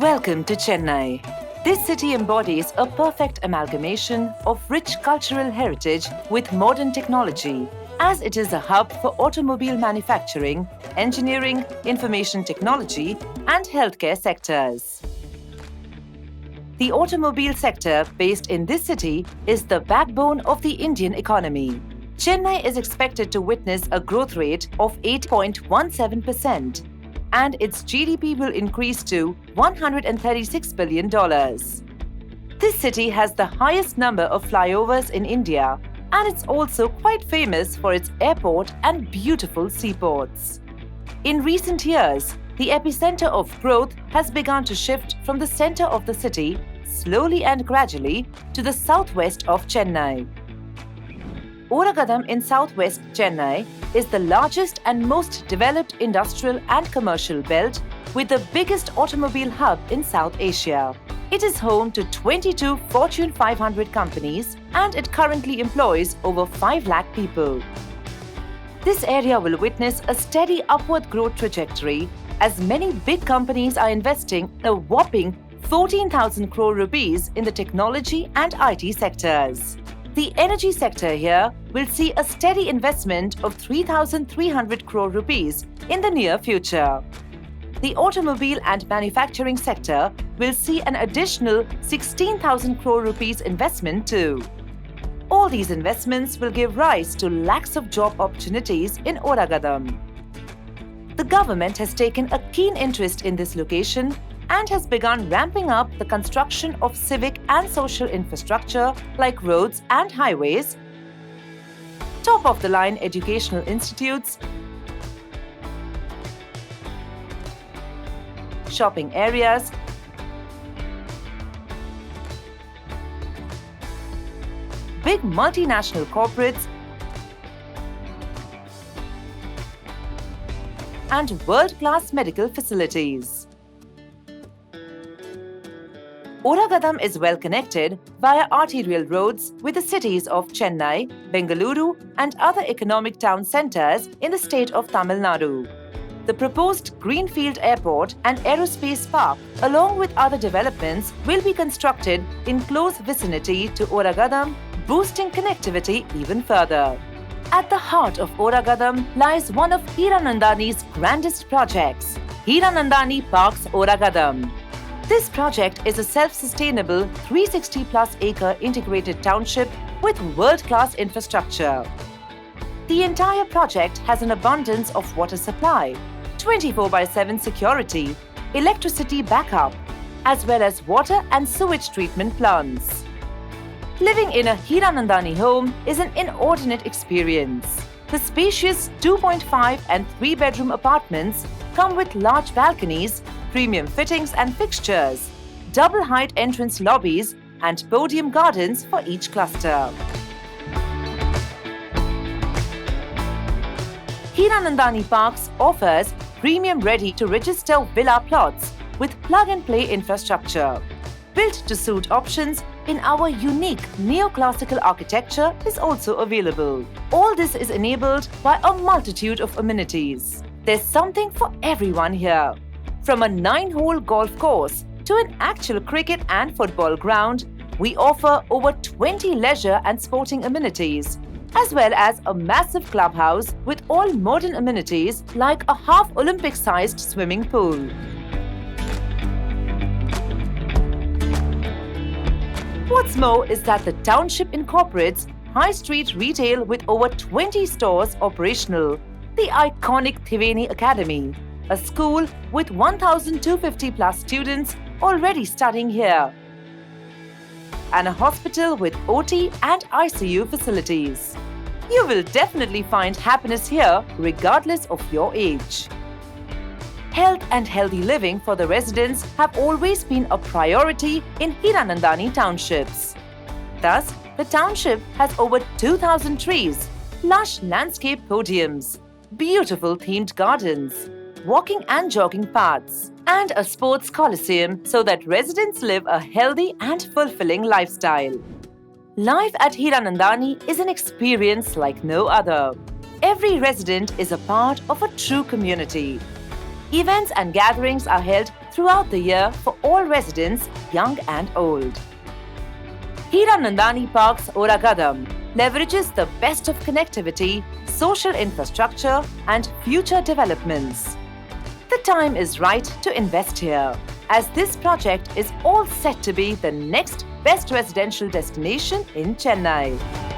Welcome to Chennai. This city embodies a perfect amalgamation of rich cultural heritage with modern technology, as it is a hub for automobile manufacturing, engineering, information technology, and healthcare sectors. The automobile sector based in this city is the backbone of the Indian economy. Chennai is expected to witness a growth rate of 8.17%, and its GDP will increase to $136 billion. This city has the highest number of flyovers in India, and it's also quite famous for its airport and beautiful seaports. In recent years, the epicenter of growth has begun to shift from the center of the city slowly and gradually to the southwest of Chennai. Oragadam in southwest Chennai is the largest and most developed industrial and commercial belt with the biggest automobile hub in South Asia. It is home to 22 Fortune 500 companies and it currently employs over 5 lakh people. This area will witness a steady upward growth trajectory as many big companies are investing a whopping 14,000 crore rupees in the technology and IT sectors. The energy sector here will see a steady investment of 3,300 crore rupees in the near future. The automobile and manufacturing sector will see an additional 16,000 crore rupees investment too. All these investments will give rise to lakhs of job opportunities in Oragadam. The government has taken a keen interest in this location and has begun ramping up the construction of civic and social infrastructure like roads and highways, top-of-the-line educational institutes, shopping areas, big multinational corporates, and world-class medical facilities. Oragadam is well connected via arterial roads with the cities of Chennai, Bengaluru, and other economic town centers in the state of Tamil Nadu. The proposed Greenfield Airport and Aerospace Park, along with other developments, will be constructed in close vicinity to Oragadam, boosting connectivity even further. At the heart of Oragadam lies one of Hiranandani's grandest projects, Hiranandani Parks Oragadam. This project is a self-sustainable 360-plus acre integrated township with world-class infrastructure. The entire project has an abundance of water supply, 24/7 security, electricity backup, as well as water and sewage treatment plants. Living in a Hiranandani home is an inordinate experience. The spacious 2.5 and 3-bedroom apartments come with large balconies, premium fittings and fixtures, double-height entrance lobbies, and podium gardens for each cluster. Hiranandani Parks offers premium ready-to-register villa plots with plug-and-play infrastructure. Built to suit options in our unique neoclassical architecture is also available. All this is enabled by a multitude of amenities. There's something for everyone here. From a 9-hole golf course to an actual cricket and football ground, we offer over 20 leisure and sporting amenities, as well as a massive clubhouse with all modern amenities like a half Olympic-sized swimming pool. What's more is that the township incorporates high street retail with over 20 stores operational, the iconic Triveni Academy, a school with 1,250 plus students already studying here, and a hospital with OT and ICU facilities. You will definitely find happiness here regardless of your age. Health and healthy living for the residents have always been a priority in Hiranandani townships. Thus, the township has over 2,000 trees, lush landscape podiums, beautiful themed gardens, walking and jogging paths, and a sports coliseum so that residents live a healthy and fulfilling lifestyle. Life at Hiranandani is an experience like no other. Every resident is a part of a true community. Events and gatherings are held throughout the year for all residents, young and old. Hiranandani Parks Oragadam leverages the best of connectivity, social infrastructure and future developments. The time is right to invest here, as this project is all set to be the next best residential destination in Chennai.